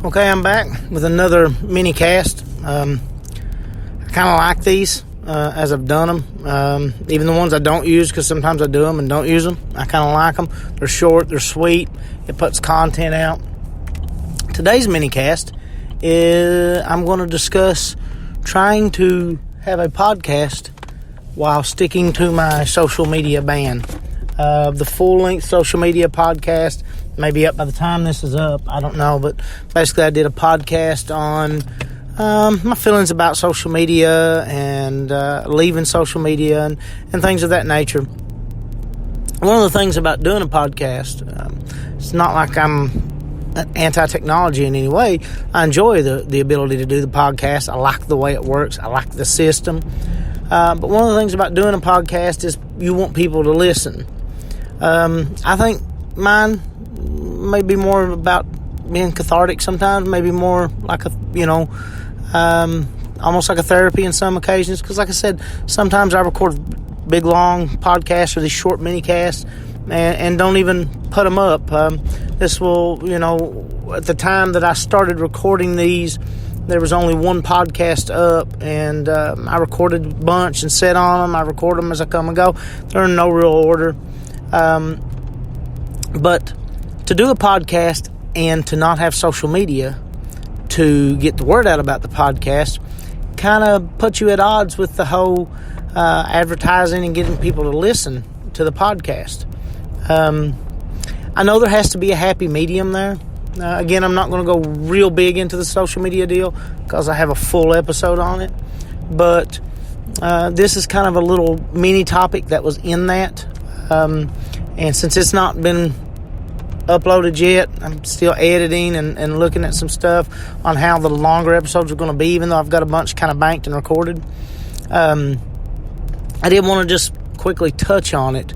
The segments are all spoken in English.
Okay, I'm back with another mini cast. I kind of like these as I've done them. Even the ones I don't use, because sometimes I do them and don't use them. I kind of like them. They're short, they're sweet. It puts content out. Today's mini cast is I'm going to discuss trying to have a podcast while sticking to my social media ban. The full-length social media podcast may be up by the time this is up. I don't know, but basically I did a podcast on my feelings about social media and leaving social media and things of that nature. One of the things about doing a podcast, it's not like I'm anti-technology in any way. I enjoy the ability to do the podcast. I like the way it works. I like the system. But one of the things about doing a podcast is you want people to listen. I think mine may be more about being cathartic sometimes, maybe more like almost like a therapy in some occasions. Because like I said, sometimes I record big, long podcasts or these short mini casts and don't even put them up. This will, at the time that I started recording these, there was only one podcast up, and I recorded a bunch and sat on them. I record them as I come and go. They're in no real order. But to do a podcast and to not have social media to get the word out about the podcast kind of puts you at odds with the whole advertising and getting people to listen to the podcast. I know there has to be a happy medium there. Again, I'm not going to go real big into the social media deal because I have a full episode on it. But this is kind of a little mini topic that was in that. And since it's not been uploaded yet, I'm still editing and looking at some stuff on how the longer episodes are going to be, even though I've got a bunch kind of banked and recorded. I did want to just quickly touch on it.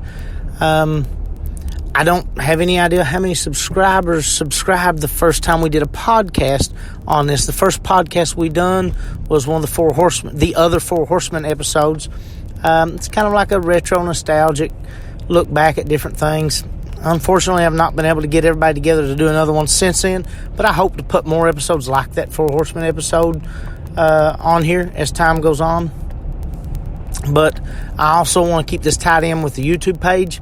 I don't have any idea how many subscribers subscribed the first time we did a podcast on this. The first podcast we done was one of the other Four Horsemen episodes. It's kind of like a retro nostalgic look back at different things. Unfortunately, I've not been able to get everybody together to do another one since then, but I hope to put more episodes like that Four Horsemen episode on here as time goes on. But I also want to keep this tied in with the YouTube page.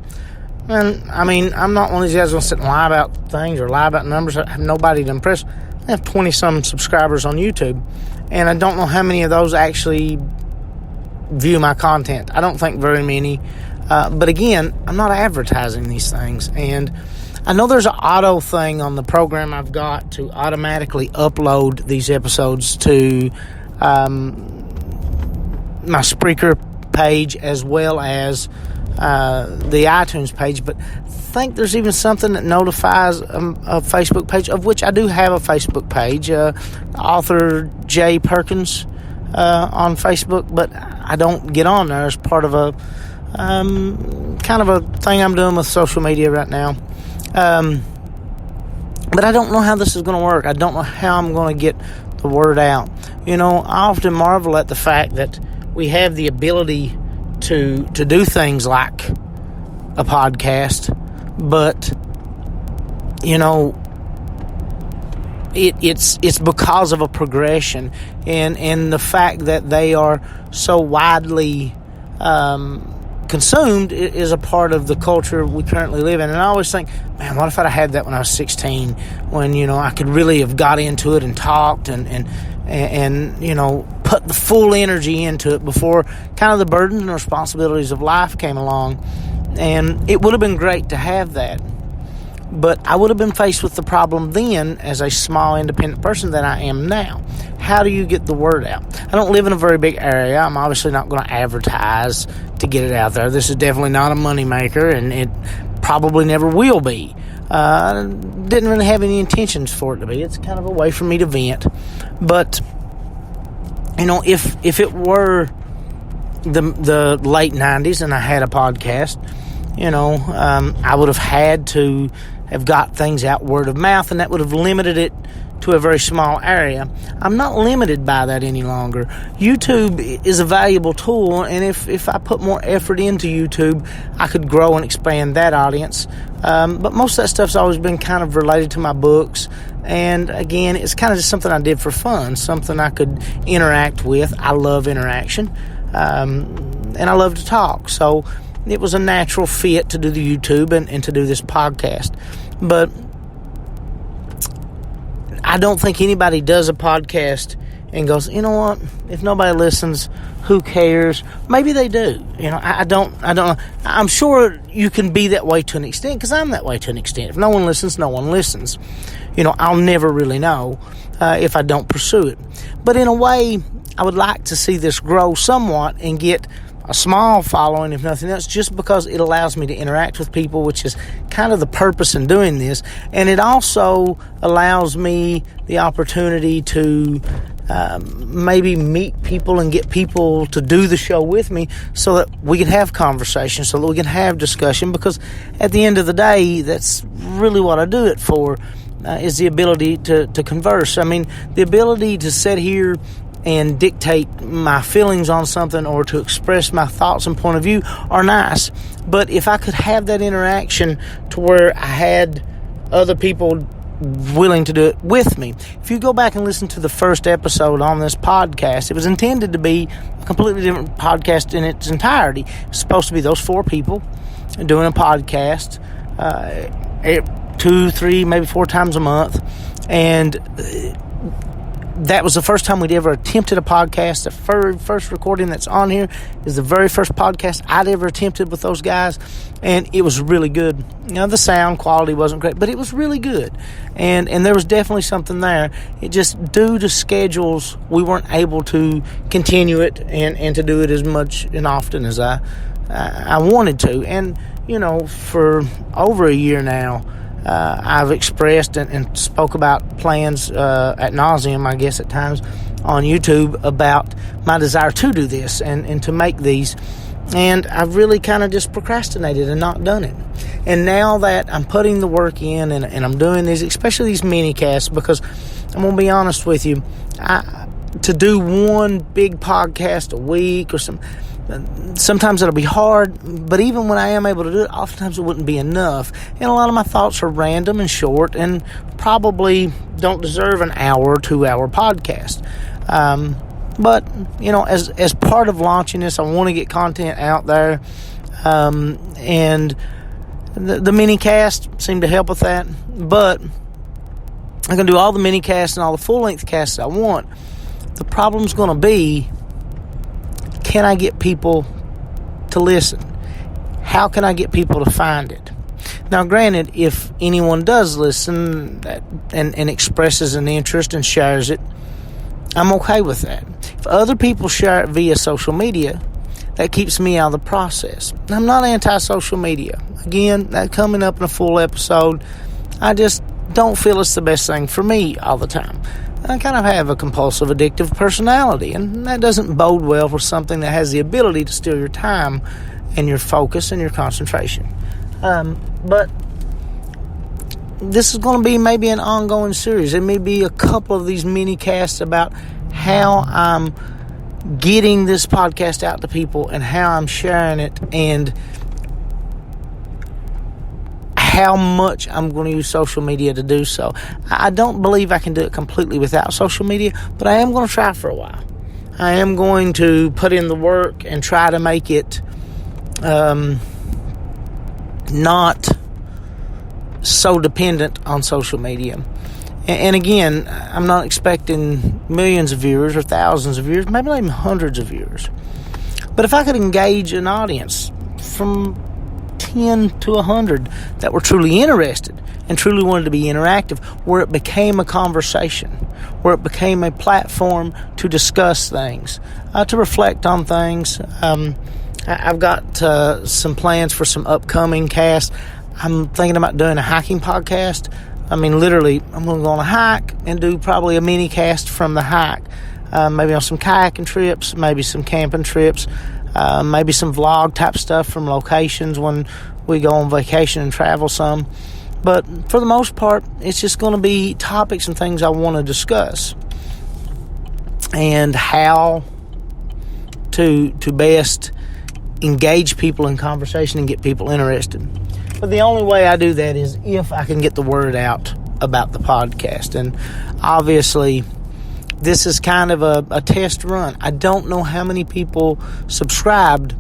And, I'm not one of these guys going to sit and lie about things or lie about numbers. I have nobody to impress. I have 20-some subscribers on YouTube, and I don't know how many of those actually view my content. I don't think very many. But again, I'm not advertising these things. And I know there's an auto thing on the program I've got to automatically upload these episodes to my Spreaker page as well as the iTunes page. But I think there's even something that notifies a Facebook page, of which I do have a Facebook page, author J. Perkins on Facebook, but I don't get on there as part of a kind of a thing I'm doing with social media right now. But I don't know how this is going to work. I don't know how I'm going to get the word out. I often marvel at the fact that we have the ability to do things like a podcast, but it's because of a progression and the fact that they are so widely consumed is a part of the culture we currently live in. And I always think, man, what if I'd have had that when I was 16, when I could really have got into it and talked and put the full energy into it before kind of the burdens and responsibilities of life came along. And it would have been great to have that. But I would have been faced with the problem then as a small independent person that I am now. How do you get the word out? I don't live in a very big area. I'm obviously not going to advertise to get it out there. This is definitely not a moneymaker, and it probably never will be. Didn't really have any intentions for it to be. It's kind of a way for me to vent. But, if it were the late 90s and I had a podcast, I would have had to have got things out word of mouth, and that would have limited it to a very small area. I'm not limited by that any longer. YouTube is a valuable tool, and if I put more effort into YouTube, I could grow and expand that audience. But most of that stuff's always been kind of related to my books, and again, it's kind of just something I did for fun, something I could interact with. I love interaction, and I love to talk, so it was a natural fit to do the YouTube and to do this podcast. But I don't think anybody does a podcast and goes, you know what, if nobody listens, who cares? Maybe they do. I don't know. I'm sure you can be that way to an extent, because I'm that way to an extent. If no one listens, no one listens. I'll never really know if I don't pursue it. But in a way, I would like to see this grow somewhat and get a small following, if nothing else, just because it allows me to interact with people, which is kind of the purpose in doing this. And it also allows me the opportunity to maybe meet people and get people to do the show with me, so that we can have conversation, so that we can have discussion, because at the end of the day, that's really what I do it for, is the ability to converse. I mean, the ability to sit here and dictate my feelings on something, or to express my thoughts and point of view, are nice. But if I could have that interaction to where I had other people willing to do it with me. If you go back and listen to the first episode on this podcast, it was intended to be a completely different podcast in its entirety. It's supposed to be those four people doing a podcast 2, 3, maybe 4 times a month. And that was the first time we'd ever attempted a podcast. The first recording that's on here is the very first podcast I'd ever attempted with those guys, and it was really good. The sound quality wasn't great, but it was really good, and there was definitely something there. It just, due to schedules, we weren't able to continue it and to do it as much and often as I wanted to. And for over a year now, I've expressed and spoke about plans ad nauseum, I guess, at times on YouTube, about my desire to do this and to make these. And I've really kind of just procrastinated and not done it. And now that I'm putting the work in and I'm doing these, especially these mini casts, because I'm going to be honest with you, to do one big podcast a week or sometimes it'll be hard, but even when I am able to do it, oftentimes it wouldn't be enough. And a lot of my thoughts are random and short and probably don't deserve an hour or 2 hour podcast. But, as part of launching this, I want to get content out there. And the mini cast seem to help with that. But I can do all the mini casts and all the full length casts I want. The problem's going to be, can I get people to listen? How can I get people to find it? Now, granted, if anyone does listen and expresses an interest and shares it, I'm okay with that. If other people share it via social media, that keeps me out of the process. I'm not anti-social media. Again, that coming up in a full episode, I just don't feel it's the best thing for me all the time. I kind of have a compulsive, addictive personality, and that doesn't bode well for something that has the ability to steal your time and your focus and your concentration. But this is going to be maybe an ongoing series. There may be a couple of these mini casts about how I'm getting this podcast out to people and how I'm sharing it and how much I'm going to use social media to do so. I don't believe I can do it completely without social media, but I am going to try for a while. I am going to put in the work and try to make it not so dependent on social media. And again, I'm not expecting millions of viewers or thousands of viewers, maybe not even hundreds of viewers. But if I could engage an audience from 10 to 100 that were truly interested and truly wanted to be interactive, where it became a conversation, where it became a platform to discuss things, to reflect on things. I've got some plans for some upcoming casts. I'm thinking about doing a hiking podcast. I mean, literally, I'm going to go on a hike and do probably a mini cast from the hike. Maybe on some kayaking trips, maybe some camping trips, maybe some vlog type stuff from locations when we go on vacation and travel some. But for the most part, it's just going to be topics and things I want to discuss, and how to best engage people in conversation and get people interested. But the only way I do that is if I can get the word out about the podcast. And obviously, this is kind of a test run. I don't know how many people subscribed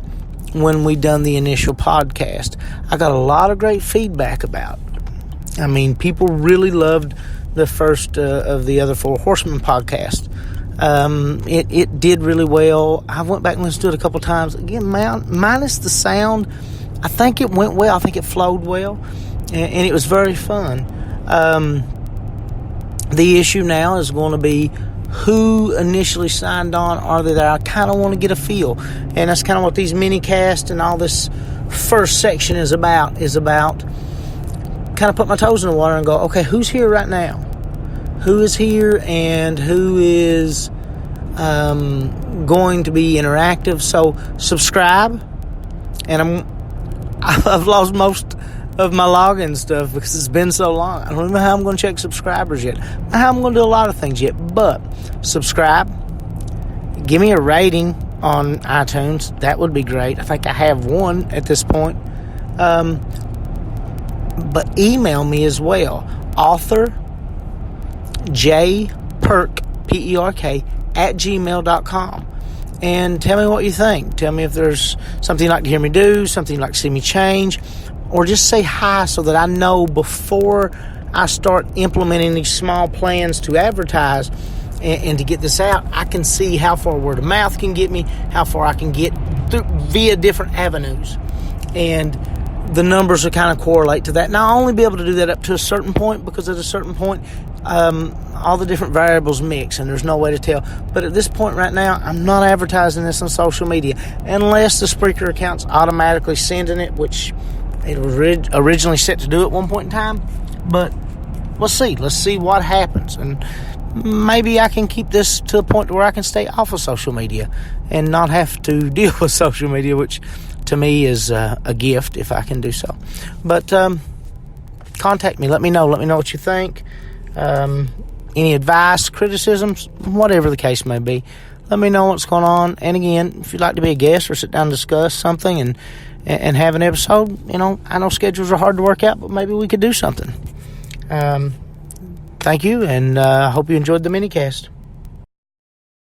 when we done the initial podcast. I got a lot of great feedback about it. I mean, people really loved the first of the Other Four Horsemen podcast. It did really well. I went back and listened to it a couple times. Again, minus the sound, I think it went well. I think it flowed well, and it was very fun. The issue now is going to be who initially signed on. Are they there? I kind of want to get a feel, and that's kind of what these mini casts and all this first section is about. Kind of put my toes in the water and go, okay, who's here right now? Who is here and who is going to be interactive? So subscribe, and I've lost most of my login stuff because it's been so long. I don't even know how I'm going to check subscribers yet. Not how I'm going to do a lot of things yet, but subscribe. Give me a rating on iTunes. That would be great. I think I have one at this point. But email me as well. Author J Perk, P-E-R-K, @gmail.com. And tell me what you think. Tell me if there's something you'd like to hear me do, something you'd like to see me change, or just say hi so that I know before I start implementing these small plans to advertise and to get this out. I can see how far word of mouth can get me, how far I can get through via different avenues. And the numbers will kind of correlate to that. Now, I'll only be able to do that up to a certain point, because at a certain point, all the different variables mix, and there's no way to tell. But at this point right now, I'm not advertising this on social media unless the Spreaker account's automatically sending it, which it was originally set to do at one point in time. But let's see. Let's see what happens. And maybe I can keep this to a point where I can stay off of social media and not have to deal with social media, which to me is a gift if I can do so. But contact me. Let me know. Let me know what you think. Any advice, criticisms, whatever the case may be. Let me know what's going on. And again, if you'd like to be a guest or sit down and discuss something and have an episode, I know schedules are hard to work out, but maybe we could do something. Thank you, and I hope you enjoyed the minicast.